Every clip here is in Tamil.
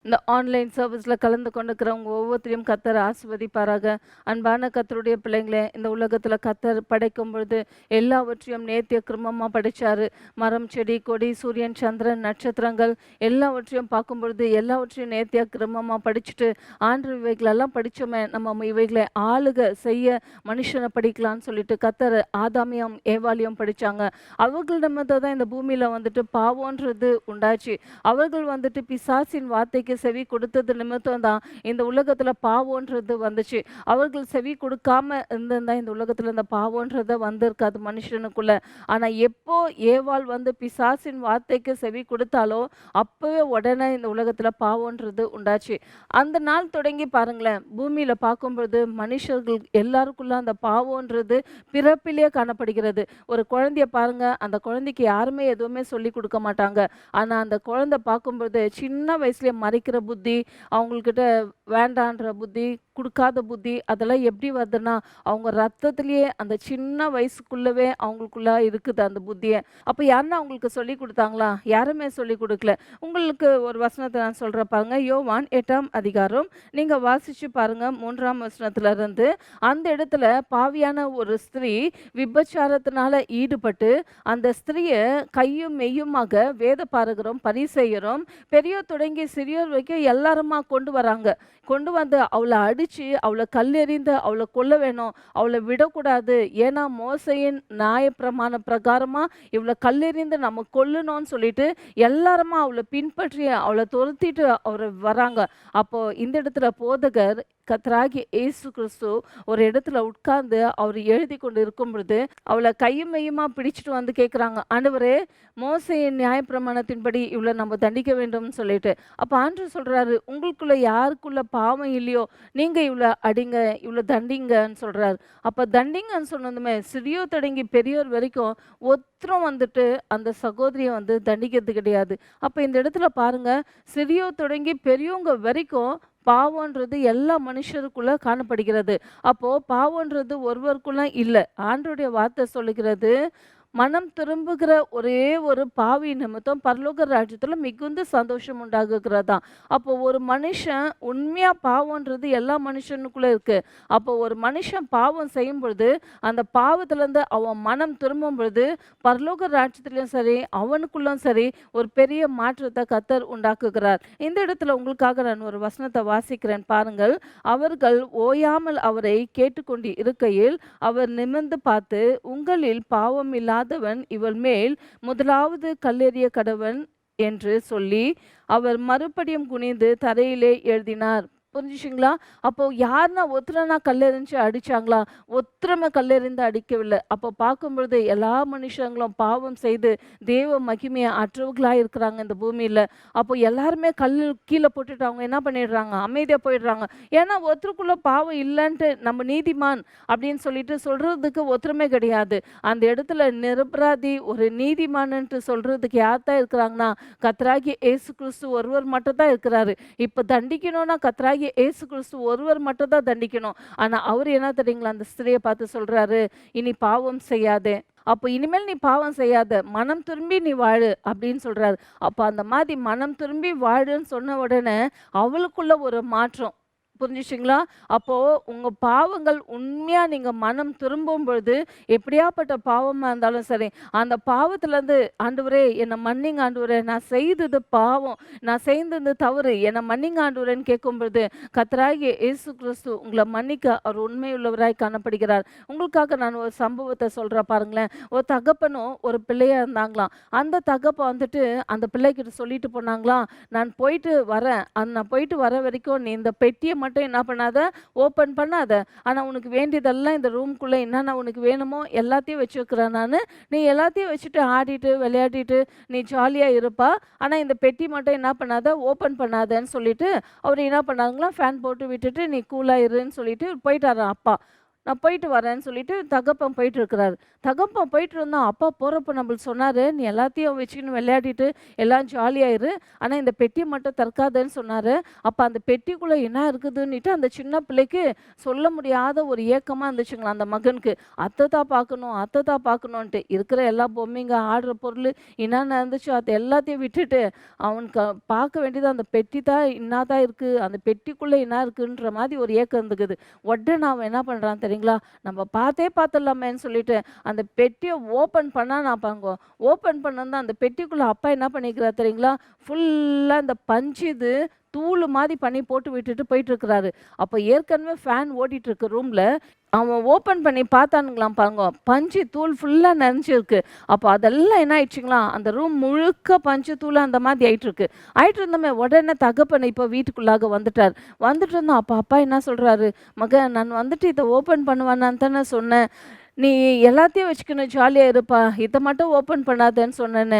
இந்த ஆன்லைன் சர்வீஸ்ல கலந்து கொண்டிருக்கிறவங்க ஒவ்வொருத்தரையும் கர்த்தர் ஆசீர்வதிப்பாராக. அன்பான கர்த்தருடைய பிள்ளைங்களே, இந்த உலகத்துல கர்த்தர் படைக்கும் பொழுது எல்லாவற்றையும் நேர்த்திய கிரமமா படைச்சாரு. மரம், செடி, கொடி, சூரியன், சந்திரன், நட்சத்திரங்கள் எல்லாவற்றையும் பார்க்கும் பொழுது எல்லாவற்றையும் நேர்த்தியா கிரமமா படிச்சுட்டு, ஆண்டவர் இவைகளெல்லாம் படிச்சோமே, நம்ம இவைகளை ஆளுக செய்ய மனுஷனை படிக்கலான்னு சொல்லிட்டு கர்த்தர் ஆதாமையும் ஏவாளையும் படிச்சாங்க. அவர்களிடமிருந்து தான் இந்த பூமியில வந்துட்டு பாவம்ன்றது உண்டாச்சு. அவர்கள் வந்துட்டு பிசாசின் வார்த்தைக்கு செவி கொடுத்தது நிமித்தம் தான் இந்த உலகத்துல பாவம்ன்றது வந்துச்சு. அவர்கள் செவி கொடுக்காம இருந்திருந்தா இந்த உலகத்துல இந்த பாவம்ன்றத வந்திருக்காது மனுஷனுக்குள்ள. ஆனா எப்போ ஏவாள் வந்து பிசாசின் வார்த்தைக்கு செவி கொடுத்தாலோ அப்பவே உடனே இந்த உலகத்துல பாவம்ன்றது உண்டாச்சு. அந்த நாள் தொடங்கி பாருங்களேன், பூமியில பார்க்கும்பொழுது மனுஷர்கள் எல்லாருக்குள்ள அந்த பாவம்ன்றது பிறப்பிலேயே காணப்படுகிறது. ஒரு குழந்தைய பாருங்க, அந்த குழந்தைக்கு யாருமே எதுவுமே சொல்லி கொடுக்க மாட்டாங்க. ஆனா அந்த குழந்தை பார்க்கும்போது சின்ன வயசுலயே மறைக்கிற புத்தி, அவங்கக்கிட்ட வேண்டான்ற புத்தி, குடுக்காத புத்தி, அதெல்லாம் எப்படி வருதுன்னா, அவங்க ரத்தத்திலேயே அந்த சின்ன வயசுக்குள்ளவே அவங்களுக்குள்ள இருக்குது அந்த புத்திய. அப்ப யாருன்னா அவங்களுக்கு சொல்லிக் குடுத்தாங்களா? யாருமே சொல்லிக் குடுக்கல. உங்களுக்கு ஒரு வசனத்த நான் சொல்றேன் பாருங்க. யோவான் 8ஆம் அதிகாரம். நீங்க வாசிச்சு பாருங்க 3ஆம் வசனத்துல இருந்து. அந்த இடத்துல பாவியான ஒரு ஸ்திரீ விபச்சாரத்தினால ஈடுபட்டு, அந்த ஸ்திரிய கையும் மெய்யுமாக வேதபாரகரும், பரிசேயரும், பெரியோர் தொடங்கி சிறியோர் வரைக்கும் எல்லாருமா கொண்டு வராங்க. கொண்டு வந்து அவள அடிச்சு, அவள கல்லெறிந்து, அவள கொல்ல வேணும். அவள விடக்கூடாது. ஏன்னா மோசேயின் நியாயப்பிரமாண பிரகாரமா இவள கல்லெறிந்து நம்ம கொல்லணும்னு சொல்லிட்டு எல்லாருமா அவள பின்பற்றி அவள துரத்திட்டு வராங்க. அப்போ இந்த இடத்துல போதகர் கர்த்தராகிய இயேசு கிறிஸ்து ஒரு இடத்துல உட்கார்ந்து அவர் எழுதி கொண்டு இருக்கும் பொழுது அவளை கையும் மெய்யுமா பிடிச்சிட்டு வந்து கேட்குறாங்க, ஆண்டவரே, மோசேயின் நியாயப்பிரமாணத்தின்படி இவளை நம்ம தண்டிக்க வேண்டும்னு சொல்லிட்டு. அப்போ ஆண்டவர் சொல்றாரு, உங்களுக்குள்ள யாருக்குள்ள பாவம் இல்லையோ நீங்க இவளை அடிங்க, இவளை தண்டிங்கன்னு சொல்றாரு. அப்போ தண்டிங்கன்னு சொன்னதுமே சிறியோர் தொடங்கி பெரியோர் வரைக்கும் ஒருத்தரும் வந்துட்டு அந்த சகோதரியை வந்து தண்டிக்கிறது கிடையாது. அப்போ இந்த இடத்துல பாருங்க, சிறியோர் தொடங்கி பெரியவங்க வரைக்கும் பாவம்ன்றது எல்லா மனுஷருக்குள்ள காணப்படுகிறது. அப்போ பாவம்ன்றது ஒருவருக்குள்ள இல்ல. ஆண்டவருடைய வார்த்தை சொல்லுகிறது, மனம் திரும்புகிற ஒரே ஒரு பாவி நிமித்தம் பரலோக ராஜ்யத்துல மிகுந்த சந்தோஷம் உண்டாகுகிறதாம். அப்போ ஒரு மனுஷன் உண்மையா பாவம்ன்றது எல்லா மனுஷனுக்குள்ள இருக்கு. அப்போ ஒரு மனுஷன் பாவம் செய்யும் பொழுது அந்த பாவத்துல இருந்து அவன் மனம் திரும்பும் பொழுது பரலோக ராஜ்யத்திலும் சரி அவனுக்குள்ளும் சரி ஒரு பெரிய மாற்றத்தை கர்த்தர் உண்டாக்குகிறார். இந்த இடத்துல உங்களுக்காக நான் ஒரு வசனத்தை வாசிக்கிறேன் பாருங்கள். அவர்கள் ஓயாமல் அவரை கேட்டுக்கொண்டு இருக்கையில் அவர் நிமிர்ந்து பார்த்து, உங்களில் பாவம் இல்லாதவன் இவள் மேல் முதலாவது கல்லெறிய கடவன் என்று சொல்லி அவர் மறுபடியும் குனிந்து தரையிலே எழுதினார். புரிஞ்சுச்சுங்களா? அப்போ யாருன்னா ஒருத்தரனா கல்லெறிஞ்சு அடிச்சாங்களா? ஒருத்தருமே கல்லெறிந்து அடிக்கவில்லை. அப்போ பார்க்கும்பொழுது எல்லா மனுஷங்களும் பாவம் செய்து தேவ மகிமையை அற்றவர்களா இருக்கிறாங்க இந்த பூமியில. அப்போ எல்லாருமே கல்லு கீழே போட்டுட்டு அவங்க என்ன பண்ணிடுறாங்க? அமைதியா போயிடுறாங்க. ஏன்னா ஒருத்தருக்குள்ள பாவம் இல்லைன்ட்டு நம்ம நீதிமான் அப்படின்னு சொல்லிட்டு சொல்றதுக்கு ஒருத்தருமே கிடையாது. அந்த இடத்துல நிரபராதி ஒரு நீதிமான்ன்ட்டு சொல்றதுக்கு யார் தான் இருக்கிறாங்கன்னா, கர்த்தராகிய இயேசு கிறிஸ்து ஒருவர் மட்டும் தான் இருக்கிறாரு. இப்ப தண்டிக்கணும்னா கர்த்தராகிய இயேசு கிறிஸ்து ஒருவர் மட்டும் தான் தண்டிக்கணும். ஆனா அவரு என்ன தெரியுங்களா, அந்த ஸ்திரியை பார்த்து சொல்றாரு, இனி பாவம் செய்யாதே. அப்போ இனிமேல் நீ பாவம் செய்யாத, மனம் திரும்பி நீ வாழு அப்படின்னு சொல்றாரு. அப்ப அந்த மாதிரி மனம் திரும்பி வாழுன்னு சொன்ன உடனே அவளுக்குள்ள ஒரு மாற்றம். புரிஞ்சுச்சுங்களா? அப்போ உங்க பாவங்கள் உண்மையா நீங்க மனம் திரும்பும் பொழுது, எப்படியாப்பட்ட பாவமா இருந்தாலும் சரி, அந்த பாவத்திலேருந்து ஆண்டவரே என்னை மன்னிங்க ஆண்டவரே, நான் செய்தது பாவம், நான் செய்தது தவறு, என்னை மன்னிங்க ஆண்டவரேன்னு கேட்கும்பொழுது, கர்த்தராகிய இயேசு கிறிஸ்து உங்களை மன்னிக்க அவர் உண்மையுள்ளவராய் காணப்படுகிறார். உங்களுக்காக நான் ஒரு சம்பவத்தை சொல்றேன் பாருங்களேன். ஒரு தகப்பனும் ஒரு பிள்ளையா இருந்தாங்களாம். அந்த தகப்பன் வந்துட்டு அந்த பிள்ளைகிட்ட சொல்லிட்டு போனாங்களாம், நான் போயிட்டு வர வரைக்கும் நீ இந்த பெட்டியை மட்டும் என்ன பண்ணாத, ஓப்பன் பண்ணாத. ஆனா உனக்கு வேண்டியதெல்லாம் இந்த ரூம்குள்ள என்னென்ன உனக்கு வேணுமோ எல்லாத்தையும் வச்சுருக்கிறேன் நானு. நீ எல்லாத்தையும் வச்சுட்டு ஆடிட்டு விளையாடிட்டு நீ ஜாலியா இருப்பா. ஆனா இந்த பெட்டி மட்டும் என்ன பண்ணாத, ஓப்பன் பண்ணாதன்னு சொல்லிட்டு அவர் என்ன பண்ணாங்களாம், ஃபேன் போட்டு விட்டுட்டு நீ கூலா இருன்னு சொல்லிட்டு போயிட்டாராம் அப்பா. நான் போயிட்டு வரேன்னு சொல்லிட்டு தகப்பன் போயிட்டு இருக்கிறாரு. தகப்பன் போயிட்டு இருந்தா, அப்பா போறப்ப நம்மளுக்கு சொன்னாரு, "நீ எல்லாத்தையும் வச்சுக்கின்னு விளையாடிட்டு எல்லாம் ஜாலியா இரு. ஆனா இந்த பெட்டிய மட்டும் திறக்காதன்னு" சொன்னாரு. அப்ப அந்த பெட்டிக்குள்ள என்ன இருக்குதுன்னுட்டு அந்த சின்ன பிள்ளைக்கு சொல்ல முடியாத ஒரு ஏக்கமா இருந்துச்சுங்களாம் அந்த மகனுக்கு. அத்த தான் பார்க்கணும், அத்த தான் பார்க்கணுன்ட்டு. இருக்கிற எல்லா பொம்மைங்க, ஆடுற பொருளு என்னென்ன இருந்துச்சோ அது எல்லாத்தையும் விட்டுட்டு, அவனுக்கு பார்க்க வேண்டியது அந்த பெட்டி தான் என்னாதான் இருக்கு, அந்த பெட்டிக்குள்ள என்ன இருக்குன்ற மாதிரி ஒரு ஏக்கம் இருந்துக்குது. உடனே அவன் என்ன பண்றான் தெரியுங்களா? நம்ம பார்த்தே பார்த்துடலாமேன்னு சொல்லிட்டு, அந்த பெட்டிய ஓப்பன் பண்ணா நான் பாருங்கோ, ஓப்பன் பண்ணதும் அந்த பெட்டிக்குள்ள அப்பா என்ன பண்ணியிருக்கிறார் தெரியுங்களா? ஃபுல்லா இந்த பஞ்சு இது தூளு மாரி பண்ணி போட்டு விட்டுட்டு போயிட்டுருக்கிறாரு. அப்ப ஏற்கனவே ஃபேன் ஓடிட்டுருக்கு ரூம்ல. அவன் ஓப்பன் பண்ணி பார்த்தானுங்களாம் பாருங்க. பஞ்சு தூள் ஃபுல்லா நனைஞ்சிருக்கு. அப்ப அதெல்லாம் என்ன ஆயிடுச்சுங்களாம், அந்த ரூம் முழுக்க பஞ்சு தூளா அந்த மாதிரி ஆயிட்டிருக்கு. ஆயிட்டிருந்தோமே உடனே தகப்பன் இப்போ வீட்டுக்குள்ளாக வந்துட்டார். வந்துட்டு இருந்தோம். அப்ப அப்பா என்ன சொல்றாரு, "மகன் நான் வந்துட்டு இத ஓப்பன் பண்ணுவேனான்னு தானே சொன்னேன். நீ எல்லாத்தையும் வச்சுக்கின்னு ஜாலியா இருப்பா. இத மட்டும் ஓப்பன் பண்ணாதன்னு சொன்னேனே."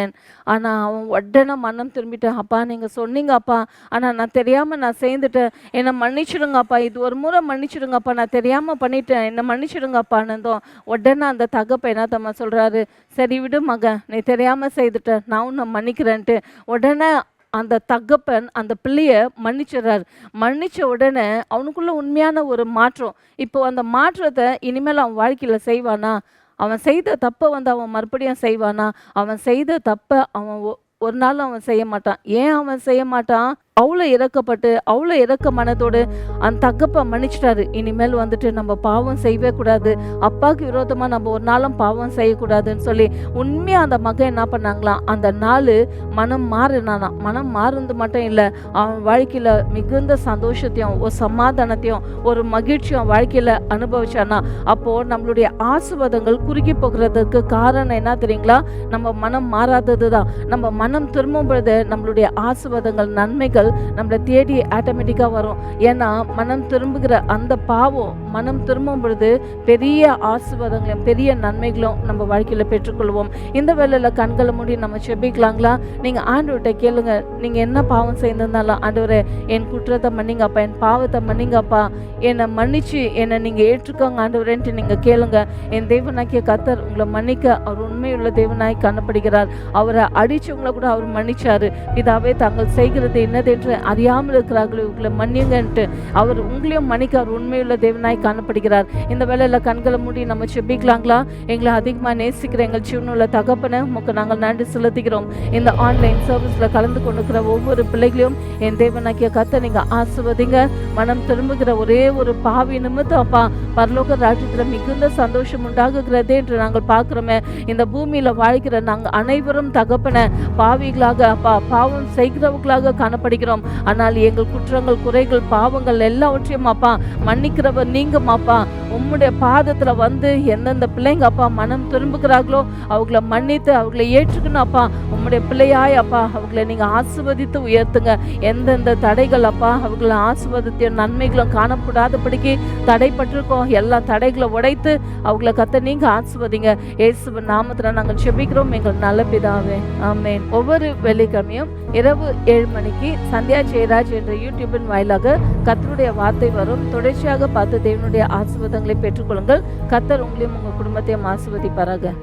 ஆனா அவன் உடனே மனம் திரும்பிட்டான். "அப்பா நீங்க சொன்னீங்க அப்பா. ஆனா நான் தெரியாம நான் செய்துட்டேன். என்ன மன்னிச்சிடுங்க அப்பா. இது ஒரு முறை மன்னிச்சிடுங்க அப்பா. நான் தெரியாம பண்ணிட்டேன். என்ன மன்னிச்சிடுங்க அப்பான்னதும்." உடனே அந்த தகப்பன் என்ன தெரியுமா சொல்றாரு, "சரி விடு மகன். நீ தெரியாம செய்துட்ட. நான் உன்ன மன்னிக்கிறேன்ட்டு." உடனே அந்த தகப்பன் அந்த பிள்ளைய மன்னிச்சிடுறாரு. மன்னிச்ச உடனே அவனுக்குள்ள உண்மையான ஒரு மாற்றம். இப்போ அந்த மாற்றத்த இனிமேல் அவன் வாழ்க்கையில செய்வானா? அவன் செய்த தப்ப அவன் மறுபடியும் செய்வானா? அவன் செய்த தப்ப அவன் ஒரு நாளும் அவன் செய்ய மாட்டான். ஏன் அவன் செய்ய மாட்டான்? அவ்வளோ இரக்கப்பட்டு, அவ்வளோ இரக்க மனதோடு அந்த தகப்பன் மன்னிச்சிட்டாரு. இனிமேல் வந்துட்டு நம்ம பாவம் செய்யவே கூடாது. அப்பாவுக்கு விரோதமா நம்ம ஒரு நாளும் பாவம் செய்யக்கூடாதுன்னு சொல்லி, உண்மையா அந்த மகன் என்ன பண்ணாங்களாம், அந்த நாளு மனம் மாறினானாம். மனம் மாறுனது மட்டும் இல்ல, அவன் வாழ்க்கையில மிகுந்த சந்தோஷத்தையும், ஒரு சமாதானத்தையும், ஒரு மகிழ்ச்சியும் வாழ்க்கையில அனுபவிச்சானா. அப்போ நம்மளுடைய ஆசீர்வாதங்கள் குறுகி போகிறதுக்கு காரணம் என்ன தெரியுங்களா? நம்ம மனம் மாறாதது தான். நம்ம மனம் திரும்பும் பொழுது நம்மளுடைய ஆசீர்வாதங்கள், நன்மைகள் நம்மளை தேடி ஆட்டோமேட்டிக்கா வரும். ஏன்னா மனம் திரும்புகிற அந்த பாவம் மனம் திரும்பும் பொழுது பெரிய ஆசீர்வாதங்களும் பெரிய நன்மைகளும் நம்ம வாழ்க்கையில பெற்றுக்கொள்வோம். இந்த வேளையில கண்களை மூடி நம்ம செபிக்கலாங்களா? நீங்க ஆண்டவர்கிட்ட கேளுங்க. நீங்க என்ன பாவம் செய்திருந்தாலும், ஆண்டவரே என் குற்றத்தை மன்னிங்கப்பா, என் பாவத்தை மன்னிங்கப்பா, என்னை மன்னிச்சு என்னை நீங்க ஏற்றுக்கோங்க ஆண்டவரேன்ட்டு நீங்க கேளுங்க. என் தேவனாகிய கர்த்தர் உங்களை மன்னிக்க அவர் உண்மையுள்ள தேவனாய் காணப்படுகிறார். அவரை அடிச்சவங்களை கூட அவர் மன்னிச்சாரு. பிதாவே தாங்கள் செய்கிறது என்னது என்று அறியாமல் இருக்கிறார்கள், உங்களை மன்னியுங்கன்ட்டு அவர் உங்களையும் மன்னிக்க அவர் உண்மையுள்ள தேவனாய் காணப்படுகிறார். இந்த வேளையில கண்களை மூடி நம்ம செபிக்கலாங்களா? எங்களை அதிகமாக நேசிக்கிற எங்கள் ஜீவனுள்ள தகப்பனை உமக்கு நாங்கள் நன்றி செலுத்துகிறோம். இந்த ஆன்லைன் சர்வீஸ்ல கலந்து கொண்டிருக்கிற ஒவ்வொரு பிள்ளைகளையும் என் தேவனாகிய கர்த்தர் நீங்க ஆசீர்வதிங்க. மனம் திரும்புகிற ஒரே ஒரு பாவி நிமித்தம் அப்பா பரலோக ராஜ்யத்துல மிகுந்த சந்தோஷம் உண்டாகுகிறதே என்று நாங்கள் பார்க்கிறோமே. இந்த பூமியில வாழ்கிற நாங்கள் அனைவரும் தகப்பனை பாவிகளாக அப்பா பாவம் செய்கிறவர்களாக காணப்படுகிறோம். ஆனால் எங்கள் குற்றங்கள், குறைகள், பாவங்கள் எல்லாவற்றையும் அப்பா மன்னிக்கிறவர் நீங்க அப்பா. உம்முடைய பாதத்துல வந்து எந்தெந்த பிள்ளைங்க அப்பா மனம் திரும்புகிறார்களோ அவங்களை மன்னித்து அவங்களை ஏற்றுக்கணும் அப்பா. உம்முடைய பிள்ளையாய் அப்பா அவங்களை நீங்க ஆசீர்வதித்து உயர்த்துங்க. எந்தெந்த தடைகள் அப்பா அவங்களை ஆசீர்வதித்த நன்மைகளும் காணப்படாதபடிக்கு தடைப்பட்டிருக்கோம், எல்லா தடைகளை உடைத்து அவங்களை கத்த நீங்க ஆசீர்வதிங்க. இயேசுவின் நாமத்துல நாங்கள் செபிக்கிறோம் எங்கள் நல்ல பிதாவே, ஆமென். ஒவ்வொரு வெள்ளிக்கிழமையும் இரவு 7 மணிக்கு சந்தியா ஜெயராஜ் என்ற யூடியூபின் வாயிலாக கர்த்தருடைய வார்த்தை வரும். தொடர்ச்சியாக பார்த்து தேவனுடைய ஆசீர்வாதங்களை பெற்றுக்கொள்ளுங்கள். கர்த்தர் உங்களையும் உங்கள் குடும்பத்தையும் ஆசீர்வதிப்பாராக.